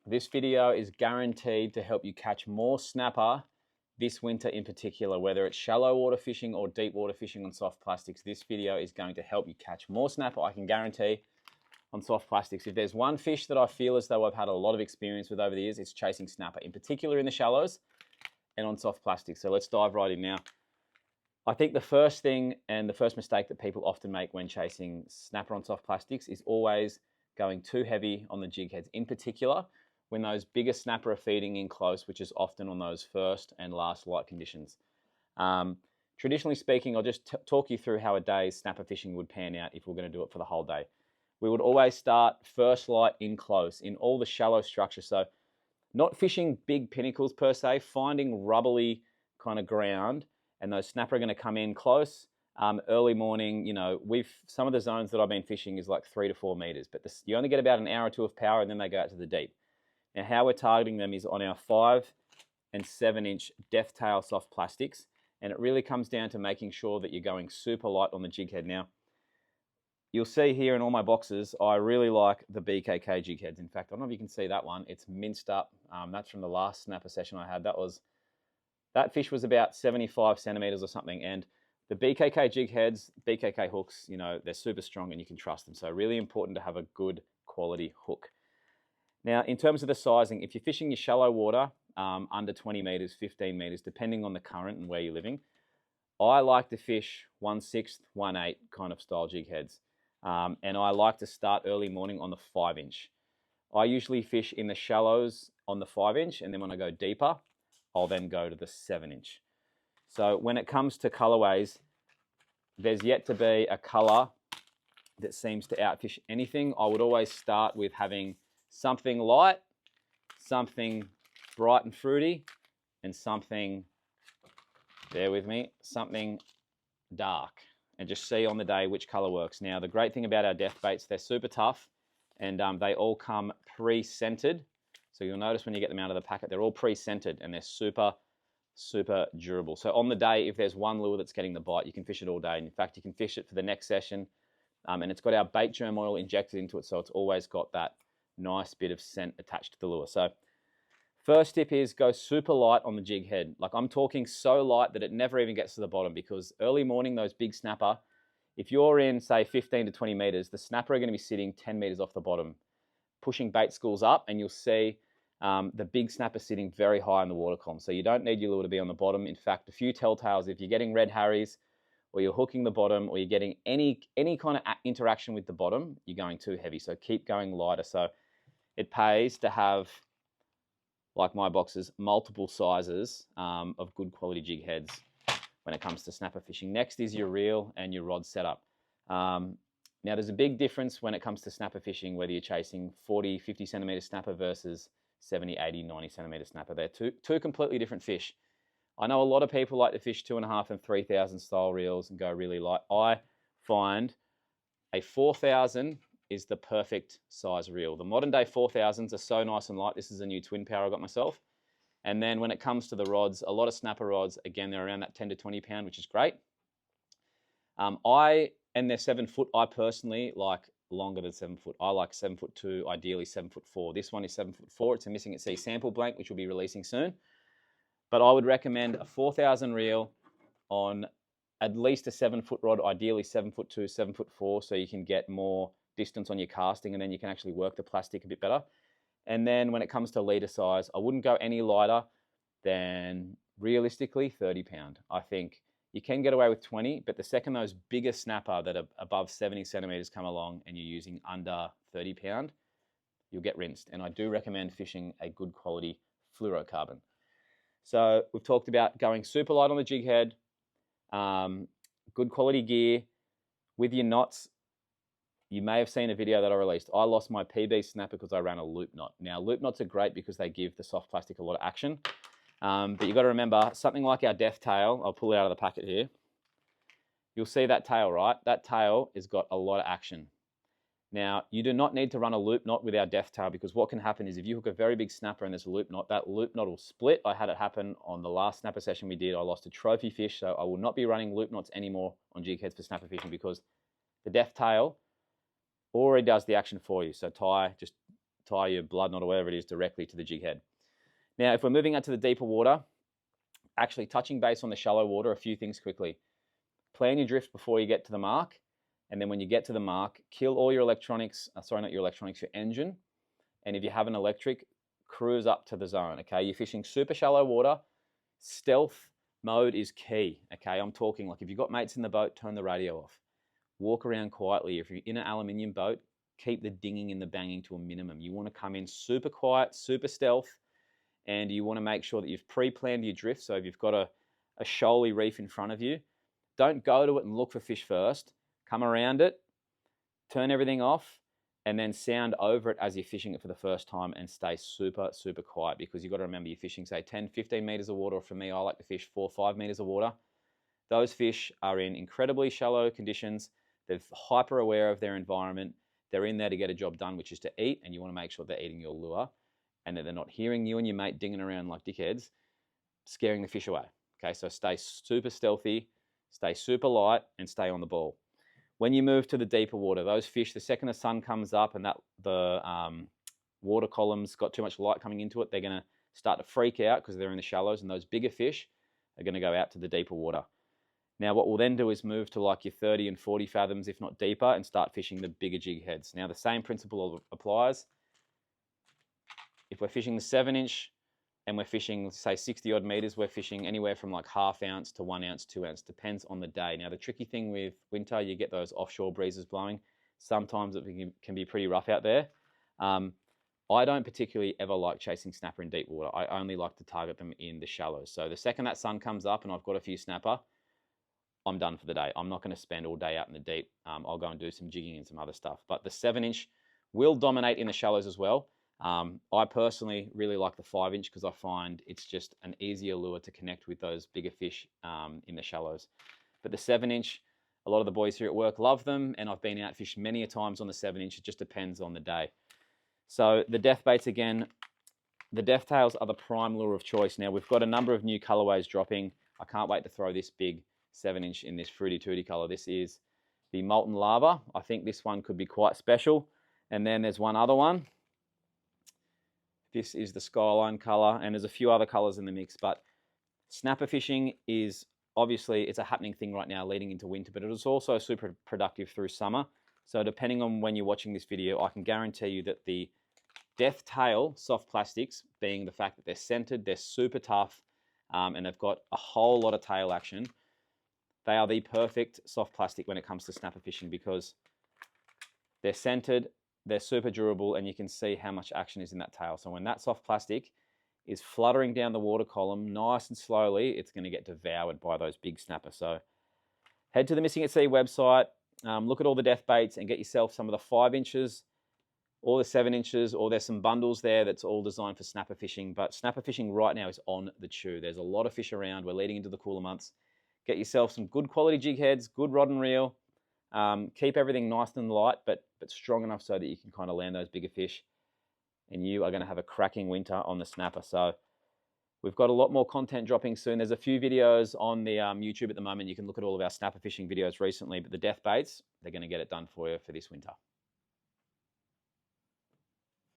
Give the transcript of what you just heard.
This video is guaranteed to help you catch more snapper this winter in particular, whether it's shallow water fishing or deep water fishing on soft plastics. This video is going to help you catch more snapper, I can guarantee, on soft plastics. If there's one fish that I feel as though I've had a lot of experience with over the years, it's chasing snapper, in particular in the shallows and on soft plastics. So let's dive right in now. I think the first thing and the first mistake that people often make when chasing snapper on soft plastics is always going too heavy on the jig heads, in particular when those bigger snapper are feeding in close, which is often on those first and last light conditions. Traditionally speaking, I'll just talk you through how a day's snapper fishing would pan out if we're going to do it for the whole day. We would always start first light in close in all the shallow structures. So not fishing big pinnacles per se, finding rubbly kind of ground, and those snapper are going to come in close. Early morning, you know, some of the zones that I've been fishing is like 3 to 4 meters, but you only get about an hour or two of power and then they go out to the deep. Now, how we're targeting them is on our 5 and 7 inch death tail soft plastics, and it really comes down to making sure that you're going super light on the jig head. Now, you'll see here in all my boxes, I really like the BKK jig heads. In fact, I don't know if you can see that one. It's minced up. That's from the last snapper session I had. That fish was about 75 centimeters or something, and the BKK jig heads, BKK hooks, you know, they're super strong and you can trust them. So really important to have a good quality hook. Now, in terms of the sizing, if you're fishing your shallow water, under 20 meters, 15 meters, depending on the current and where you're living, I like to fish 1/6, 1/8 kind of style jig heads. And I like to start early morning on the 5 inch. I usually fish in the shallows on the 5 inch, and then when I go deeper, I'll then go to the 7 inch. So when it comes to colorways, there's yet to be a color that seems to outfish anything. I would always start with having something light, something bright and fruity, and something, bear with me, something dark, and just see on the day which color works. Now, the great thing about our death baits, they're super tough, and they all come pre-scented. So you'll notice when you get them out of the packet, they're all pre-scented and they're super, super durable. So on the day, if there's one lure that's getting the bite, you can fish it all day. And in fact, you can fish it for the next session. And it's got our bait germ oil injected into it, so it's always got that nice bit of scent attached to the lure. So first tip is go super light on the jig head. Like, I'm talking so light that it never even gets to the bottom, because early morning, those big snapper, if you're in, say, 15 to 20 meters, the snapper are going to be sitting 10 meters off the bottom, pushing bait schools up, and you'll see the big snapper sitting very high in the water column. So you don't need your lure to be on the bottom. In fact, a few telltales, if you're getting red harries, or you're hooking the bottom, or you're getting any kind of interaction with the bottom, you're going too heavy. So keep going lighter. So it pays to have, like my boxes, multiple sizes of good quality jig heads when it comes to snapper fishing. Next is your reel and your rod setup. Now, there's a big difference when it comes to snapper fishing, whether you're chasing 40, 50 centimeter snapper versus 70, 80, 90 centimeter snapper. They're two completely different fish. I know a lot of people like to fish 2.5 and 3,000 style reels and go really light. I find a 4,000 is the perfect size reel. The modern day 4,000s are so nice and light. This is a new twin power I got myself. And then when it comes to the rods, a lot of snapper rods, again, they're around that 10 to 20 pound, which is great. And they're 7 foot. I personally like longer than 7 foot. I like 7'2", ideally 7'4". This one is 7'4". It's a missing at sea sample blank, which we'll be releasing soon. But I would recommend a 4,000 reel on at least a 7 foot rod, ideally 7'2", 7'4", so you can get more distance on your casting, and then you can actually work the plastic a bit better. And then when it comes to leader size, I wouldn't go any lighter than, realistically, 30 pound. I think you can get away with 20, but the second those bigger snapper that are above 70 centimeters come along and you're using under 30 pound, you'll get rinsed. And I do recommend fishing a good quality fluorocarbon. So we've talked about going super light on the jig head, good quality gear. With your knots, you may have seen a video that I released. I lost my PB snapper because I ran a loop knot. Now, loop knots are great because they give the soft plastic a lot of action. But you've got to remember, something like our death tail, I'll pull it out of the packet here. You'll see that tail, right? That tail has got a lot of action. Now, you do not need to run a loop knot with our death tail, because what can happen is if you hook a very big snapper and there's a loop knot, that loop knot will split. I had it happen on the last snapper session we did. I lost a trophy fish, so I will not be running loop knots anymore on jig heads for snapper fishing, because the death tail already does the action for you. So tie, just tie your blood knot or whatever it is directly to the jig head. Now, if we're moving out to the deeper water, actually touching base on the shallow water, a few things quickly. Plan your drift before you get to the mark, and then when you get to the mark, kill all your electronics, sorry, not your electronics, your engine, and if you have an electric, cruise up to the zone, okay? You're fishing super shallow water, stealth mode is key, okay? I'm talking like if you've got mates in the boat, turn the radio off. Walk around quietly. If you're in an aluminium boat, keep the dinging and the banging to a minimum. You want to come in super quiet, super stealth, and you want to make sure that you've pre-planned your drift. So if you've got a shoaly reef in front of you, don't go to it and look for fish first. Come around it, turn everything off, and then sound over it as you're fishing it for the first time and stay super, super quiet, because you've got to remember you're fishing, say, 10, 15 meters of water, or for me, I like to fish 4 or 5 meters of water. Those fish are in incredibly shallow conditions. They're hyper aware of their environment. They're in there to get a job done, which is to eat, and you want to make sure they're eating your lure and that they're not hearing you and your mate dinging around like dickheads, scaring the fish away. Okay, so stay super stealthy, stay super light, and stay on the ball. When you move to the deeper water, those fish, the second the sun comes up and that the water column's got too much light coming into it, they're going to start to freak out because they're in the shallows, and those bigger fish are going to go out to the deeper water. Now, what we'll then do is move to like your 30 and 40 fathoms, if not deeper, and start fishing the bigger jig heads. Now, the same principle applies. If we're fishing the 7-inch and we're fishing, say, 60 odd meters, we're fishing anywhere from like 1/2 ounce to 1 ounce, 2 ounce, depends on the day. Now, the tricky thing with winter, you get those offshore breezes blowing. Sometimes it can be pretty rough out there. I don't particularly ever like chasing snapper in deep water. I only like to target them in the shallows. So the second that sun comes up and I've got a few snapper, I'm done for the day. I'm not going to spend all day out in the deep. I'll go and do some jigging and some other stuff. But the 7-inch will dominate in the shallows as well. I personally really like the 5-inch because I find it's just an easier lure to connect with those bigger fish in the shallows. But the 7-inch, a lot of the boys here at work love them, and I've been out fished many a times on the 7-inch. It just depends on the day. So the death baits again, the death tails are the prime lure of choice. Now we've got a number of new colorways dropping. I can't wait to throw this big 7-inch in this fruity tooty color. This is the molten lava. I think this one could be quite special. And then there's one other one. This is the skyline color, and there's a few other colors in the mix. But snapper fishing is obviously, it's a happening thing right now leading into winter, but it is also super productive through summer. So depending on when you're watching this video, I can guarantee you that the death tail soft plastics, being the fact that they're centered, they're super tough, and they've got a whole lot of tail action, they are the perfect soft plastic when it comes to snapper fishing, because they're centered, they're super durable, and you can see how much action is in that tail. So when that soft plastic is fluttering down the water column nice and slowly, it's going to get devoured by those big snappers. So head to the Missing at Sea website, look at all the death baits, and get yourself some of the 5 inches or the 7 inches, or there's some bundles there that's all designed for snapper fishing. But snapper fishing right now is on the chew. There's a lot of fish around. We're leading into the cooler months. Get yourself some good quality jig heads, good rod and reel. Keep everything nice and light, but strong enough so that you can kind of land those bigger fish. And you are going to have a cracking winter on the snapper. So we've got a lot more content dropping soon. There's a few videos on the YouTube at the moment. You can look at all of our snapper fishing videos recently, but the death baits, they're going to get it done for you for this winter.